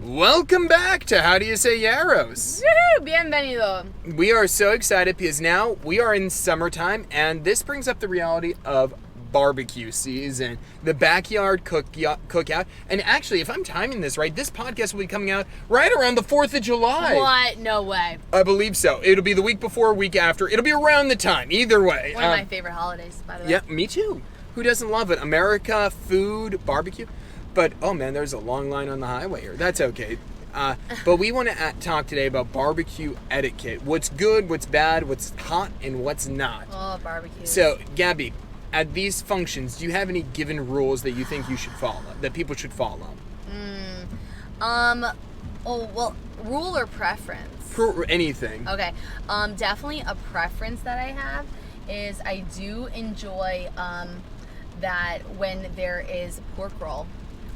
Welcome back to How Do You Say Yaros? Woohoo! Bienvenido. We are so excited because now we are in summertime, and this brings up the reality of barbecue season, the backyard cookout. And actually, if I'm timing this right, this podcast will be coming out right around the 4th of July. What? No way. I believe so. It'll be the week before or week after. It'll be around the time. Either way. One of my favorite holidays, by the way. Yeah, me too. Who doesn't love it? America, food, barbecue. But, oh man, there's a long line on the highway here. That's okay. But we want to talk today about barbecue etiquette. What's good, what's bad, what's hot, and what's not. Oh, barbecue. So, Gabby, at these functions, do you have any given rules that you think you should follow, that people should follow? Rule or preference? Anything. Okay. Definitely a preference that I have is I do enjoy that when there is pork roll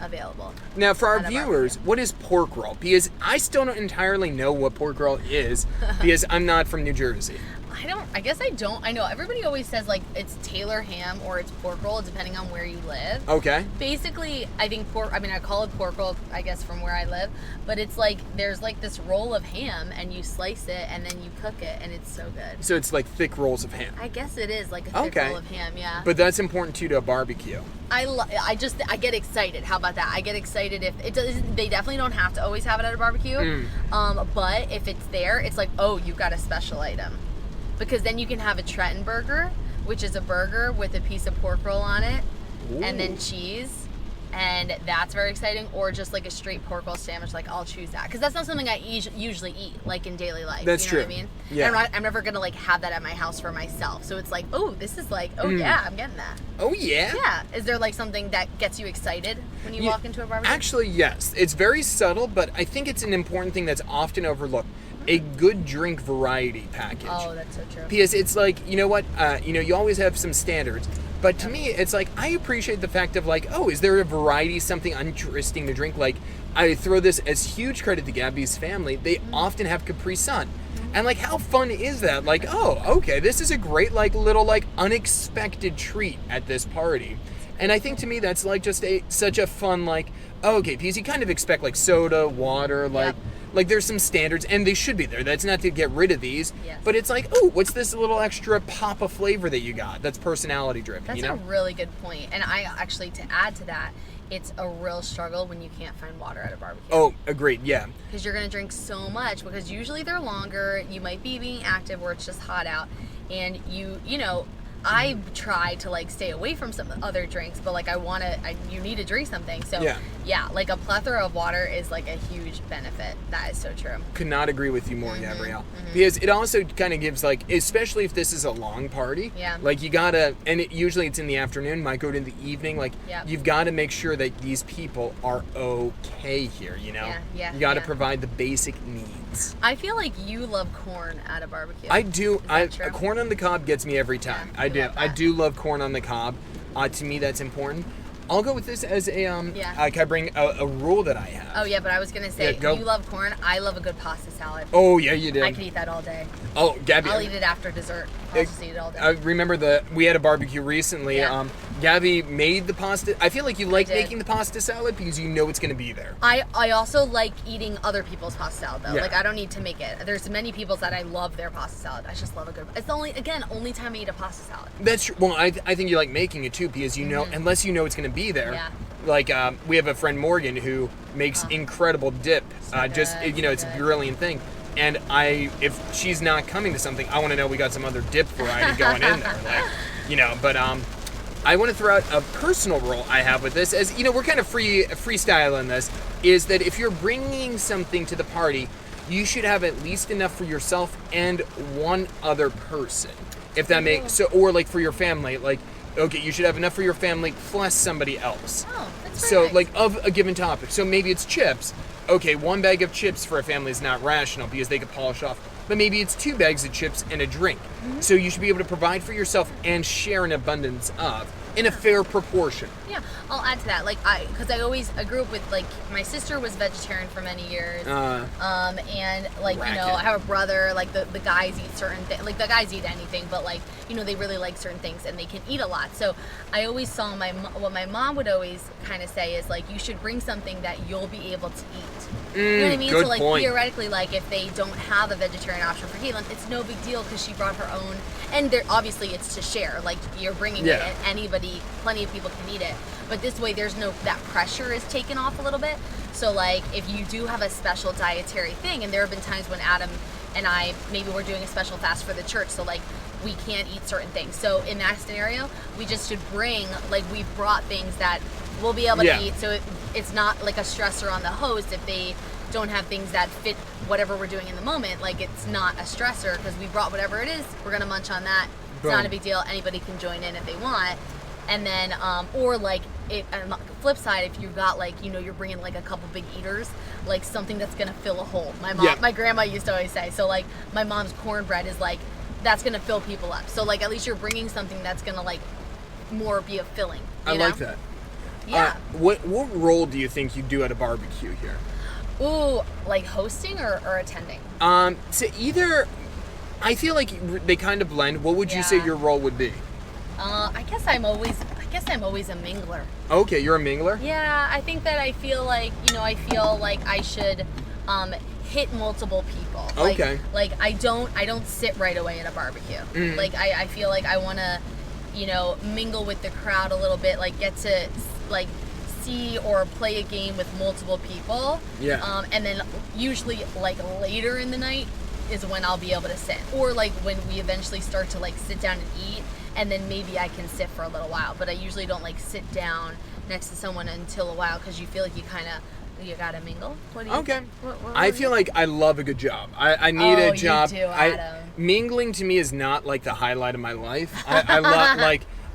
available. Now, for our viewers, what is pork roll? Because I still don't entirely know what pork roll is because I'm not from New Jersey. I guess I don't. I know everybody always says like it's Taylor ham or it's pork roll depending on where you live. Okay. Basically, I think I call it pork roll, I guess, from where I live. But it's like there's like this roll of ham and you slice it and then you cook it and it's so good. So it's like thick rolls of ham. I guess it is like a thick roll of ham, yeah. But that's important too to a barbecue. I get excited. How about that? I get excited if it does. They definitely don't have to always have it at a barbecue. But if it's there, it's like, oh, you got a special item. Because then you can have a Trenton burger, which is a burger with a piece of pork roll on it, and then cheese, and that's very exciting. Or just like a straight pork roll sandwich, like I'll choose that because that's not something I usually eat like in daily life. That's you know true. What I mean? Yeah. I'm never gonna like have that at my house for myself. So it's like, oh, this is like, oh yeah, I'm getting that. Oh yeah. Yeah. Is there like something that gets you excited when you walk into a barbecue? Actually, yes. It's very subtle, but I think it's an important thing that's often overlooked. A good drink variety package. Oh, that's so true. Because it's like, you know what, you always have some standards. But to me, it's like, I appreciate the fact of like, oh, is there a variety, something interesting to drink? Like, I throw this as huge credit to Gabby's family. They often have Capri Sun. And like, how fun is that? Like, oh, okay, this is a great, like, little, like, unexpected treat at this party. And I think to me, that's like just such a fun, like, oh, okay, because you kind of expect like soda, water, like, like there's some standards, and they should be there. That's not to get rid of these, but it's like, oh, what's this little extra pop of flavor that you got? That's personality driven. That's a really good point. And I actually, to add to that, it's a real struggle when you can't find water at a barbecue. Oh, agreed, yeah. Because you're going to drink so much, because usually they're longer, you might be being active where it's just hot out, and you know, I try to like stay away from some other drinks, but like you need to drink something. So yeah, like a plethora of water is like a huge benefit. That is so true. Could not agree with you more, Gabrielle. Because it also kind of gives like, especially if this is a long party, like you gotta, and usually it's in the afternoon, might go to the evening, like you've got to make sure that these people are okay here, you know? You got to provide the basic needs. I feel like you love corn at a barbecue. I do. Corn on the cob gets me every time. I do love corn on the cob. To me, that's important. I'll go with this as a can I bring a rule that I have? Oh yeah, but I was gonna say you love corn. I love a good pasta salad. Oh yeah, you did. I could eat that all day. Oh, Gabby, I'll eat it after dessert. I'll just eat it all day. I remember we had a barbecue recently. Gabby made the pasta. I feel like you like making the pasta salad because you know it's gonna be there. I also like eating other people's pasta salad though. Like I don't need to make it. There's many people that I love their pasta salad. I just love a good. It's the only time I eat a pasta salad. That's true. Well, I think you like making it too because you know, unless you know it's gonna be there. Yeah. Like we have a friend Morgan who makes incredible dip. It's a brilliant thing. And if she's not coming to something, I want to know we got some other dip variety going in there. Like, but I want to throw out a personal rule I have with this, as we're kind of freestyling this, is that if you're bringing something to the party, you should have at least enough for yourself and one other person. If that makes so, or like for your family, like. Okay, you should have enough for your family plus somebody else. Oh, that's very nice. Like of a given topic. So maybe it's chips. Okay, one bag of chips for a family is not rational because they could polish off. But maybe it's 2 bags of chips and a drink. So you should be able to provide for yourself and share an abundance of. in a fair proportion. Yeah, I'll add to that. Like, because I grew up with, like, my sister was vegetarian for many years. And, like, racket. you know, I have a brother, like, the guys eat certain things. Like, the guys eat anything, but, like, you know, they really like certain things and they can eat a lot. So I always saw what my mom would always kind of say is, like, you should bring something that you'll be able to eat. You know what I mean? Good So, like, point. theoretically, like, if they don't have a vegetarian option for Caitlin, it's no big deal because she brought her own. And obviously it's to share. Like, you're bringing it, and anybody, plenty of people can eat it. But this way, that pressure is taken off a little bit. So, like, if you do have a special dietary thing, and there have been times when Adam and I, maybe we're doing a special fast for the church, so, like, we can't eat certain things. So in that scenario, we just should bring, like, we've brought things that we'll be able to eat. So it's not like a stressor on the host if they don't have things that fit whatever we're doing in the moment. Like, it's not a stressor because we brought whatever it is. We're gonna munch on that. It's not a big deal. Anybody can join in if they want. And then, or like, on the flip side, if you've got, like, you know, you're bringing like a couple big eaters, like something that's gonna fill a hole. My grandma used to always say. So, like, my mom's cornbread is like, that's gonna fill people up. So, like, at least you're bringing something that's gonna, like, more be a filling. I like that. Yeah. What role do you think you do at a barbecue here? Ooh, like hosting or attending? So either, I feel like they kind of blend. What would you say your role would be? I guess I'm always a mingler. Okay, you're a mingler? Yeah, I think that I feel like I should hit multiple people. Okay. Like I don't sit right away at a barbecue. Mm. Like I feel like I want to, you know, mingle with the crowd a little bit, like get to, like, see or play a game with multiple people. Yeah. And then usually, like, later in the night is when I'll be able to sit, or like when we eventually start to, like, sit down and eat, and then maybe I can sit for a little while. But I usually don't, like, sit down next to someone until a while because you feel like you gotta mingle. What do you? Okay. What I feel like I love a good job. I need a job. You do, Adam. Mingling to me is not like the highlight of my life.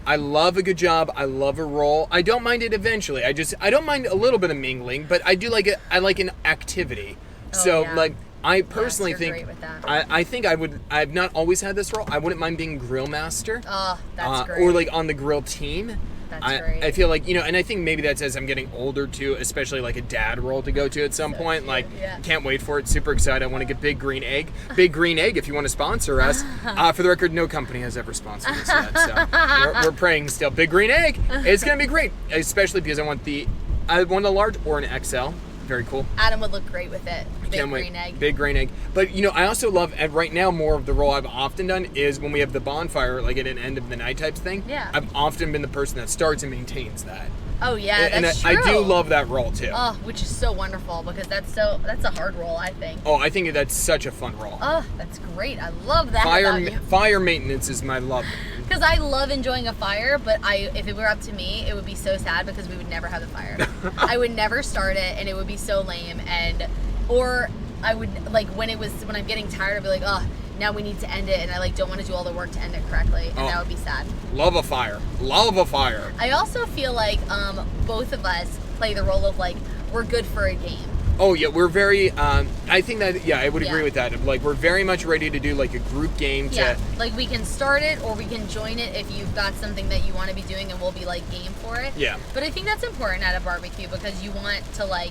I love a good job. I love a role. I don't mind it eventually. I don't mind a little bit of mingling, but I do like it. I like an activity. Like, I personally you're think great with that. I think I've not always had this role. I wouldn't mind being grill master. Oh, that's great. Or, like, on the grill team. That's great. I feel like, you know, and I think maybe that's as I'm getting older too, especially like a dad role to go to at some point. Cute, like, yeah. Can't wait for it. Super excited. I want to get Big Green Egg. Big Green Egg, if you want to sponsor us. For the record, no company has ever sponsored us yet. So we're praying still. Big Green Egg. It's going to be great, especially because I want a large or an XL. Very cool. Adam would look great with it. Big Can't wait. green egg. Big green egg. But, you know, I also love, and right now more of the role I've often done is when we have the bonfire, like at an end of the night type thing. Yeah. I've often been the person that starts and maintains that. Oh yeah, And that's I true. do love that role too. Oh, which is so wonderful because that's a hard role, I think. Oh, I think that's such a fun role. Oh, that's great. I love that about you. Fire maintenance is my love. Because I love enjoying a fire, but if it were up to me, it would be so sad because we would never have the fire. I would never start it, and it would be so lame. Or I would, like, when I'm getting tired, I'd be like, oh, now we need to end it, and I, like, don't want to do all the work to end it correctly, and that would be sad. Love a fire. Love a fire. I also feel like both of us play the role of, like, we're good for a game. Oh, yeah, we're very, I think that, I would agree with that. Like, we're very much ready to do, like, a group game to... Yeah, like, we can start it, or we can join it if you've got something that you want to be doing, and we'll be, like, game for it. Yeah. But I think that's important at a barbecue, because you want to, like...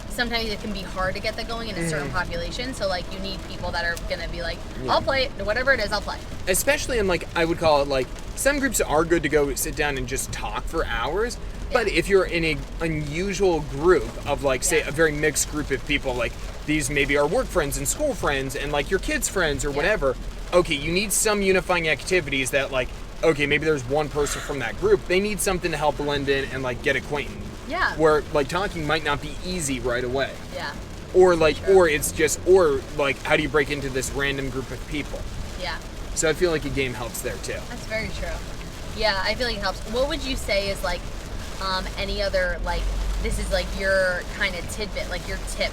Sometimes it can be hard to get that going in a certain population, so, like, you need people that are going to be like, I'll play it, whatever it is, I'll play. Especially in, like, I would call it, like, some groups are good to go sit down and just talk for hours, but if you're in a unusual group of, like, say, a very mixed group of people, like, these maybe are work friends and school friends and, like, your kids' friends or whatever, okay, you need some unifying activities that, like, okay, maybe there's one person from that group, they need something to help blend in and, like, get acquainted. Yeah. Where, like, talking might not be easy right away. Yeah. Or, like, or it's just, or, like, how do you break into this random group of people? Yeah. So I feel like a game helps there, too. That's very true. Yeah, I feel like it helps. What would you say is, like, any other, like, this is, like, your kind of tidbit, like, your tip,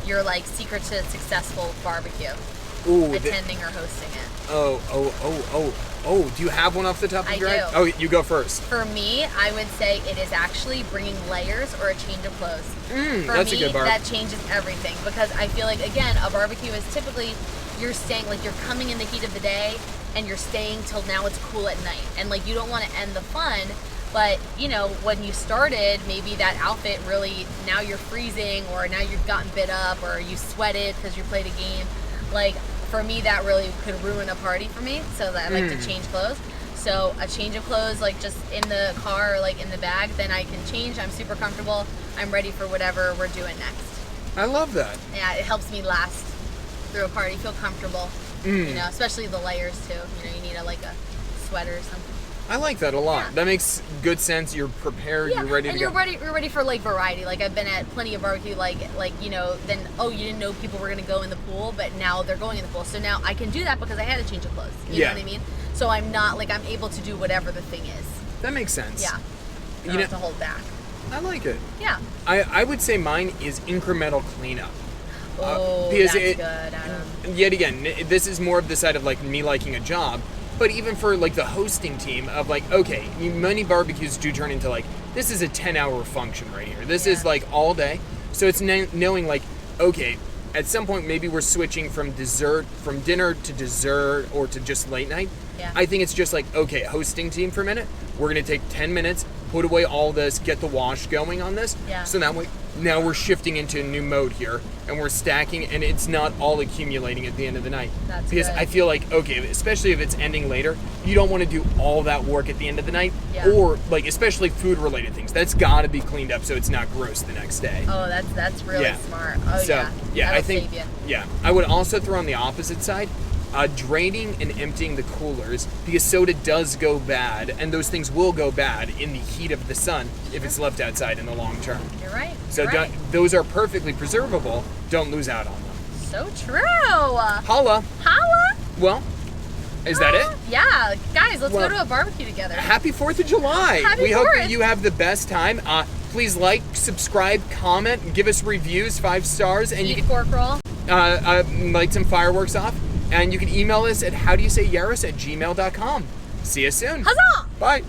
your, like, secret to a successful barbecue? Attending or hosting it. Do you have one off the top of your head? I do. Oh, you go first. For me, I would say it is actually bringing layers or a change of clothes. That's a good bar. That changes everything because I feel like, again, a barbecue is typically you're staying, like, you're coming in the heat of the day and you're staying till now it's cool at night. And, like, you don't want to end the fun But, you know, when you started, maybe that outfit really, now you're freezing, or now you've gotten bit up, or you sweated because you played a game. Like, for me, that really could ruin a party for me, so that I like to change clothes. So a change of clothes, like just in the car or like in the bag, then I can change. I'm super comfortable. I'm ready for whatever we're doing next. I love that. Yeah, it helps me last through a party, feel comfortable. You know, especially the layers too. You know, you need like a sweater or something. I like that a lot. Yeah. That makes good sense. You're prepared. Yeah, You're ready and to go. you're ready for like variety. Like I've been at plenty of barbecue, like you know, then you didn't know people were gonna go in the pool, but now they're going in the pool. So now I can do that because I had a change of clothes. You know what I mean? So I'm not like, I'm able to do whatever the thing is. That makes sense. Yeah. You Don't know, have to hold back. I like it. Yeah. I would say mine is incremental cleanup. Oh, because that's good, Adam. Yet again, this is more of the side of like me liking a job, but even for like the hosting team of like, okay, many barbecues do turn into like, this is a 10-hour function right here. This is like all day. So it's knowing like, okay, at some point maybe we're switching from dinner to dessert or to just late night. Yeah. I think it's just like, okay, hosting team for a minute. We're gonna take 10 minutes, put away all this, get the wash going on this. Yeah. So that way, now we're shifting into a new mode here, and we're stacking, and it's not all accumulating at the end of the night. That's because good. I feel like, okay, especially if it's ending later, you don't want to do all that work at the end of the night, Yeah. or like especially food-related things. That's got to be cleaned up so it's not gross the next day. Oh, that's really Yeah. smart. Oh So yeah. I That'll think save you. yeah, I would also throw on the opposite side. Draining and emptying the coolers, because soda does go bad, and those things will go bad in the heat of the sun if it's left outside in the long term. You're right. So You're right. those are perfectly preservable. Don't lose out on them. So true. Holla. Holla. Well, is that it? Yeah, guys, let's Well, go to a barbecue together. Happy 4th of July. Happy We hope 4th. that you have the best time. Please like, subscribe, comment, give us reviews, 5 stars, and you Eat fork roll. can light some fireworks off. And you can email us at howdoyousayyaris@gmail.com. See you soon. Huzzah! Bye.